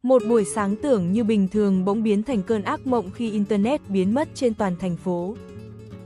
Một buổi sáng tưởng như bình thường bỗng biến thành cơn ác mộng khi Internet biến mất trên toàn thành phố.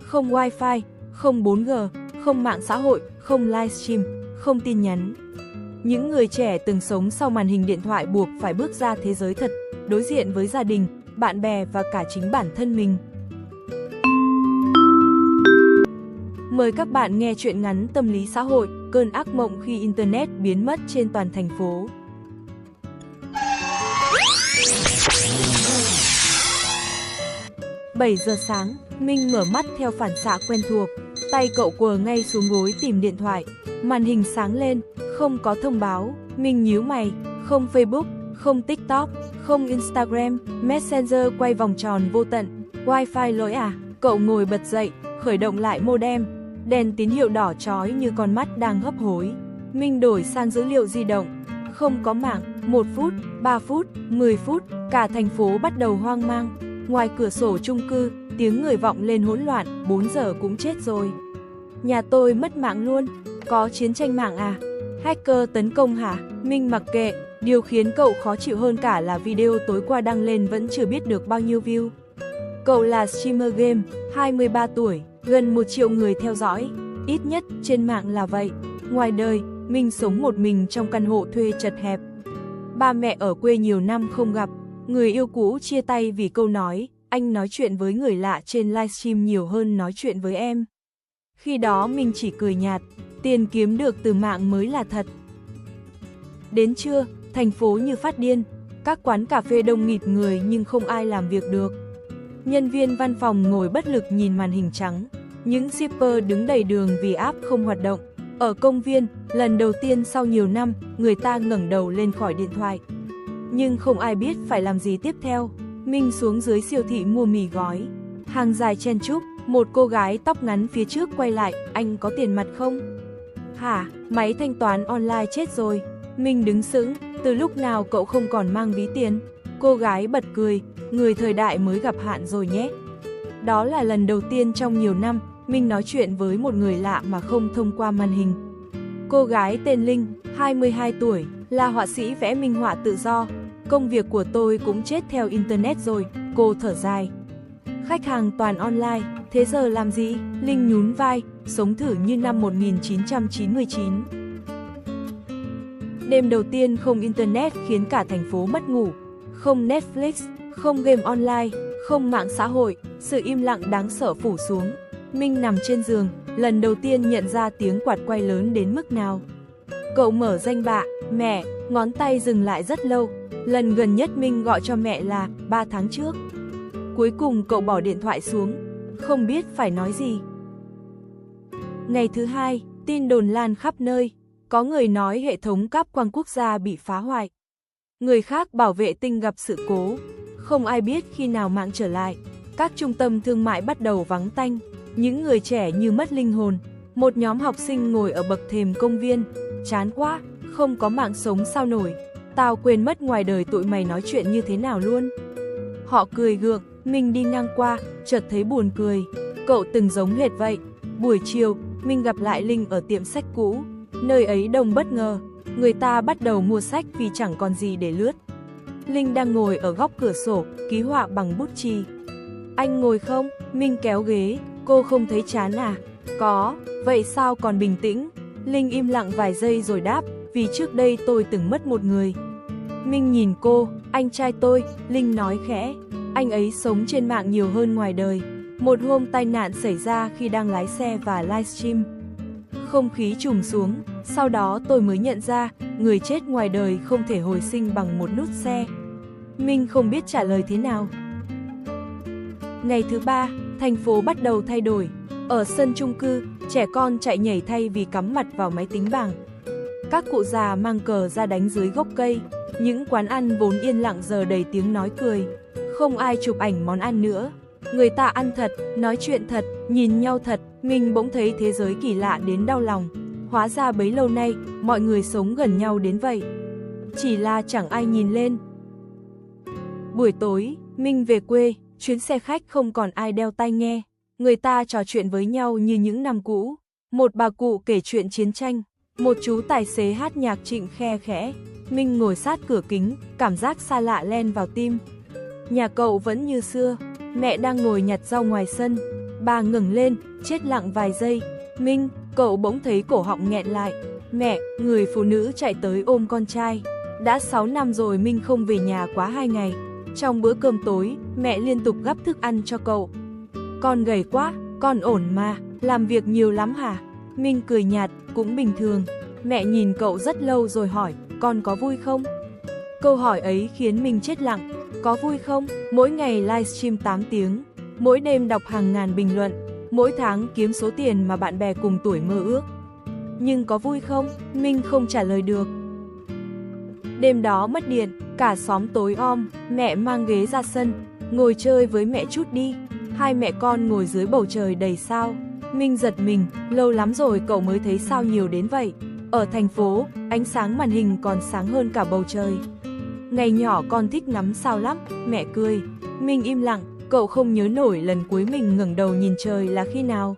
Không Wi-Fi, không 4G, không mạng xã hội, không livestream, không tin nhắn. Những người trẻ từng sống sau màn hình điện thoại buộc phải bước ra thế giới thật, đối diện với gia đình, bạn bè và cả chính bản thân mình. Mời các bạn nghe truyện ngắn tâm lý xã hội, cơn ác mộng khi Internet biến mất trên toàn thành phố. Bảy giờ sáng, Minh mở mắt theo phản xạ quen thuộc, tay cậu quờ ngay xuống gối tìm điện thoại. Màn hình sáng lên, không có thông báo, Minh nhíu mày, không Facebook, không TikTok, không Instagram, Messenger quay vòng tròn vô tận, Wi-Fi lỗi à? Cậu ngồi bật dậy, khởi động lại modem, đèn tín hiệu đỏ chói như con mắt đang hấp hối. Minh đổi sang dữ liệu di động, không có mạng, 1 phút, 3 phút, 10 phút, cả thành phố bắt đầu hoang mang. Ngoài cửa sổ chung cư, tiếng người vọng lên hỗn loạn, 4 giờ cũng chết rồi. Nhà tôi mất mạng luôn, có chiến tranh mạng à? Hacker tấn công hả? Minh mặc kệ, điều khiến cậu khó chịu hơn cả là video tối qua đăng lên vẫn chưa biết được bao nhiêu view. Cậu là streamer game, 23 tuổi, gần 1 triệu người theo dõi, ít nhất trên mạng là vậy. Ngoài đời, Minh sống một mình trong căn hộ thuê chật hẹp. Ba mẹ ở quê nhiều năm không gặp, người yêu cũ chia tay vì câu nói, anh nói chuyện với người lạ trên livestream nhiều hơn nói chuyện với em. Khi đó mình chỉ cười nhạt, tiền kiếm được từ mạng mới là thật. Đến trưa, thành phố như phát điên, các quán cà phê đông nghịt người nhưng không ai làm việc được. Nhân viên văn phòng ngồi bất lực nhìn màn hình trắng, những shipper đứng đầy đường vì app không hoạt động. Ở công viên, lần đầu tiên sau nhiều năm, người ta ngẩng đầu lên khỏi điện thoại. Nhưng không ai biết phải làm gì tiếp theo. Minh xuống dưới siêu thị mua mì gói. Hàng dài chen chúc, một cô gái tóc ngắn phía trước quay lại, anh có tiền mặt không? Hả, máy thanh toán online chết rồi. Minh đứng sững, từ lúc nào cậu không còn mang ví tiền? Cô gái bật cười, người thời đại mới gặp hạn rồi nhé. Đó là lần đầu tiên trong nhiều năm, Minh nói chuyện với một người lạ mà không thông qua màn hình. Cô gái tên Linh, 22 tuổi, là họa sĩ vẽ minh họa tự do. Công việc của tôi cũng chết theo Internet rồi, cô thở dài. Khách hàng toàn online, thế giờ làm gì? Linh nhún vai, sống thử như năm 1999. Đêm đầu tiên không Internet khiến cả thành phố mất ngủ. Không Netflix, không game online, không mạng xã hội, sự im lặng đáng sợ phủ xuống. Minh nằm trên giường, lần đầu tiên nhận ra tiếng quạt quay lớn đến mức nào. Cậu mở danh bạ, mẹ, ngón tay dừng lại rất lâu. Lần gần nhất Minh gọi cho mẹ là 3 tháng trước. Cuối cùng cậu bỏ điện thoại xuống, không biết phải nói gì. Ngày thứ hai, tin đồn lan khắp nơi. Có người nói hệ thống cáp quang quốc gia bị phá hoại. Người khác bảo vệ tinh gặp sự cố. Không ai biết khi nào mạng trở lại. Các trung tâm thương mại bắt đầu vắng tanh. Những người trẻ như mất linh hồn. Một nhóm học sinh ngồi ở bậc thềm công viên. Chán quá, không có mạng sống sao nổi. Tao quên mất ngoài đời tụi mày nói chuyện như thế nào luôn. Họ cười gượng, Minh đi ngang qua, chợt thấy buồn cười. Cậu từng giống hệt vậy. Buổi chiều, Minh gặp lại Linh ở tiệm sách cũ. Nơi ấy đông bất ngờ, người ta bắt đầu mua sách vì chẳng còn gì để lướt. Linh đang ngồi ở góc cửa sổ, ký họa bằng bút chì. Anh ngồi không? Minh kéo ghế, cô không thấy chán à? Có, vậy sao còn bình tĩnh? Linh im lặng vài giây rồi đáp, vì trước đây tôi từng mất một người. Minh nhìn cô, anh trai tôi, Linh nói khẽ, anh ấy sống trên mạng nhiều hơn ngoài đời. Một hôm tai nạn xảy ra khi đang lái xe và livestream. Không khí trùng xuống, sau đó tôi mới nhận ra, người chết ngoài đời không thể hồi sinh bằng một nút xe. Minh không biết trả lời thế nào. Ngày thứ ba, thành phố bắt đầu thay đổi. Ở sân chung cư, trẻ con chạy nhảy thay vì cắm mặt vào máy tính bảng. Các cụ già mang cờ ra đánh dưới gốc cây. Những quán ăn vốn yên lặng giờ đầy tiếng nói cười. Không ai chụp ảnh món ăn nữa. Người ta ăn thật, nói chuyện thật, nhìn nhau thật. Mình bỗng thấy thế giới kỳ lạ đến đau lòng. Hóa ra bấy lâu nay, mọi người sống gần nhau đến vậy. Chỉ là chẳng ai nhìn lên. Buổi tối, Minh về quê, chuyến xe khách không còn ai đeo tai nghe. Người ta trò chuyện với nhau như những năm cũ. Một bà cụ kể chuyện chiến tranh. Một chú tài xế hát nhạc Trịnh khe khẽ. Minh ngồi sát cửa kính, cảm giác xa lạ len vào tim. Nhà cậu vẫn như xưa, mẹ đang ngồi nhặt rau ngoài sân. Bà ngẩng lên, chết lặng vài giây. Minh, cậu bỗng thấy cổ họng nghẹn lại. Mẹ, người phụ nữ chạy tới ôm con trai. Đã 6 năm rồi Minh không về nhà quá 2 ngày. Trong bữa cơm tối, mẹ liên tục gắp thức ăn cho cậu. Con gầy quá, con ổn mà, làm việc nhiều lắm hả? Minh cười nhạt, cũng bình thường. Mẹ nhìn cậu rất lâu rồi hỏi, con có vui không? Câu hỏi ấy khiến Minh chết lặng. Có vui không? Mỗi ngày livestream 8 tiếng, mỗi đêm đọc hàng ngàn bình luận, mỗi tháng kiếm số tiền mà bạn bè cùng tuổi mơ ước. Nhưng có vui không? Minh không trả lời được. Đêm đó mất điện, cả xóm tối om, mẹ mang ghế ra sân, ngồi chơi với mẹ chút đi. Hai mẹ con ngồi dưới bầu trời đầy sao. Minh giật mình, lâu lắm rồi cậu mới thấy sao nhiều đến vậy. Ở thành phố, ánh sáng màn hình còn sáng hơn cả bầu trời. Ngày nhỏ con thích ngắm sao lắm, mẹ cười. Minh im lặng, cậu không nhớ nổi lần cuối mình ngẩng đầu nhìn trời là khi nào.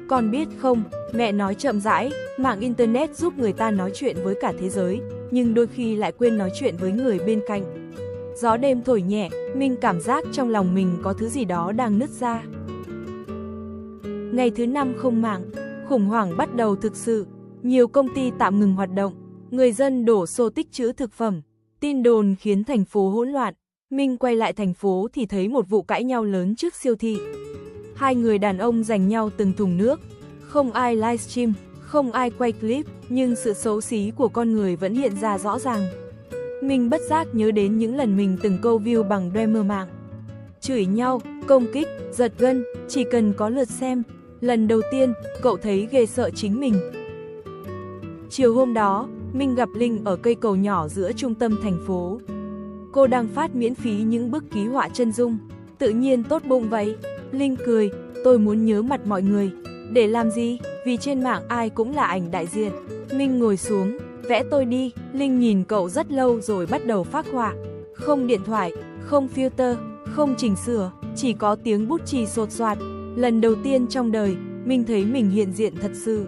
Con biết không, mẹ nói chậm rãi, mạng Internet giúp người ta nói chuyện với cả thế giới, nhưng đôi khi lại quên nói chuyện với người bên cạnh. Gió đêm thổi nhẹ, Minh cảm giác trong lòng mình có thứ gì đó đang nứt ra. Ngày thứ 5 không mạng, khủng hoảng bắt đầu thực sự. Nhiều công ty tạm ngừng hoạt động, người dân đổ xô tích trữ thực phẩm. Tin đồn khiến thành phố hỗn loạn. Minh quay lại thành phố thì thấy một vụ cãi nhau lớn trước siêu thị. Hai người đàn ông giành nhau từng thùng nước. Không ai livestream, không ai quay clip, nhưng sự xấu xí của con người vẫn hiện ra rõ ràng. Minh bất giác nhớ đến những lần mình từng câu view bằng Dreamer mạng. Chửi nhau, công kích, giật gân, chỉ cần có lượt xem. Lần đầu tiên, cậu thấy ghê sợ chính mình. Chiều hôm đó, Minh gặp Linh ở cây cầu nhỏ giữa trung tâm thành phố. Cô đang phát miễn phí những bức ký họa chân dung. Tự nhiên tốt bụng vậy. Linh cười, tôi muốn nhớ mặt mọi người. Để làm gì? Vì trên mạng ai cũng là ảnh đại diện. Minh ngồi xuống, vẽ tôi đi. Linh nhìn cậu rất lâu rồi bắt đầu phác họa. Không điện thoại, không filter, không chỉnh sửa, chỉ có tiếng bút chì sột soạt. Lần đầu tiên trong đời, Minh thấy mình hiện diện thật sự.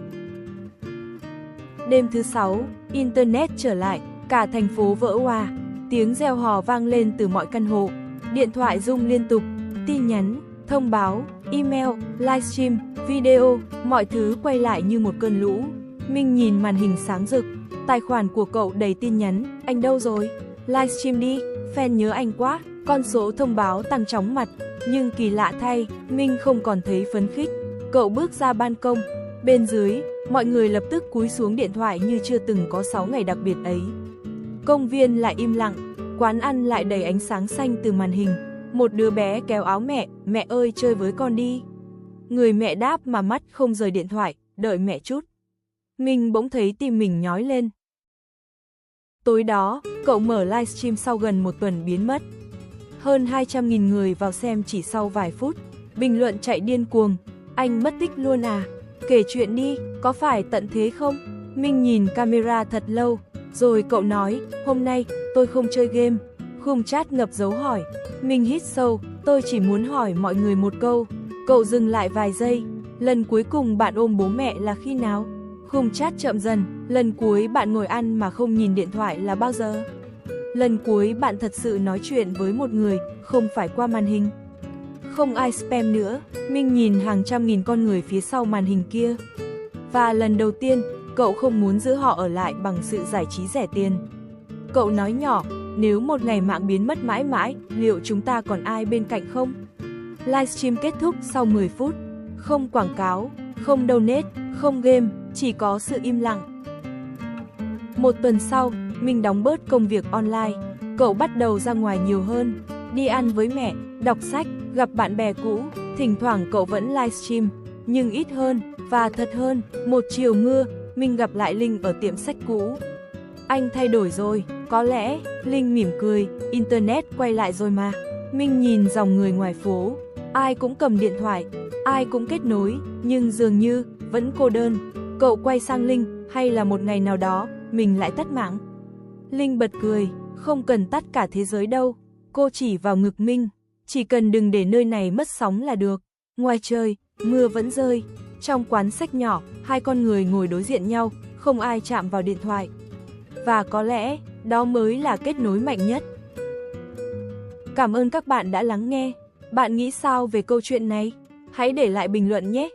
Đêm thứ 6, Internet trở lại, cả thành phố vỡ òa. Tiếng reo hò vang lên từ mọi căn hộ. Điện thoại rung liên tục, tin nhắn, thông báo, email, livestream, video, mọi thứ quay lại như một cơn lũ. Minh nhìn màn hình sáng rực, tài khoản của cậu đầy tin nhắn, anh đâu rồi? Livestream đi, fan nhớ anh quá. Con số thông báo tăng chóng mặt, nhưng kỳ lạ thay, Minh không còn thấy phấn khích. Cậu bước ra ban công, bên dưới, mọi người lập tức cúi xuống điện thoại như chưa từng có 6 ngày đặc biệt ấy. Công viên lại im lặng, quán ăn lại đầy ánh sáng xanh từ màn hình. Một đứa bé kéo áo mẹ ơi chơi với con đi. Người mẹ đáp mà mắt không rời điện thoại, đợi mẹ chút. Minh bỗng thấy tim mình nhói lên. Tối đó, cậu mở livestream sau gần 1 tuần biến mất. Hơn 200.000 người vào xem chỉ sau vài phút. Bình luận chạy điên cuồng. Anh mất tích luôn à? Kể chuyện đi, có phải tận thế không? Minh nhìn camera thật lâu, rồi cậu nói, hôm nay, tôi không chơi game. Khung chat ngập dấu hỏi. Minh hít sâu, tôi chỉ muốn hỏi mọi người một câu. Cậu dừng lại vài giây. Lần cuối cùng bạn ôm bố mẹ là khi nào? Khung chat chậm dần. Lần cuối bạn ngồi ăn mà không nhìn điện thoại là bao giờ? Lần cuối bạn thật sự nói chuyện với một người, không phải qua màn hình. Không ai spam nữa. Minh nhìn hàng trăm nghìn con người phía sau màn hình kia. Và lần đầu tiên, cậu không muốn giữ họ ở lại bằng sự giải trí rẻ tiền. Cậu nói nhỏ, nếu một ngày mạng biến mất mãi mãi, liệu chúng ta còn ai bên cạnh không? Livestream kết thúc sau 10 phút. Không quảng cáo, không donate, không game, chỉ có sự im lặng. Một tuần sau, Minh đóng bớt công việc online. Cậu bắt đầu ra ngoài nhiều hơn, đi ăn với mẹ, đọc sách, gặp bạn bè cũ. Thỉnh thoảng cậu vẫn livestream, nhưng ít hơn, và thật hơn. Một chiều mưa, Minh gặp lại Linh ở tiệm sách cũ. Anh thay đổi rồi, có lẽ. Linh mỉm cười, Internet quay lại rồi mà. Minh nhìn dòng người ngoài phố, ai cũng cầm điện thoại, ai cũng kết nối, nhưng dường như vẫn cô đơn. Cậu quay sang Linh, hay là một ngày nào đó, mình lại tắt mạng? Linh bật cười, không cần tắt cả thế giới đâu. Cô chỉ vào ngực Minh, chỉ cần đừng để nơi này mất sóng là được. Ngoài trời, mưa vẫn rơi. Trong quán sách nhỏ, hai con người ngồi đối diện nhau, không ai chạm vào điện thoại. Và có lẽ, đó mới là kết nối mạnh nhất. Cảm ơn các bạn đã lắng nghe. Bạn nghĩ sao về câu chuyện này? Hãy để lại bình luận nhé!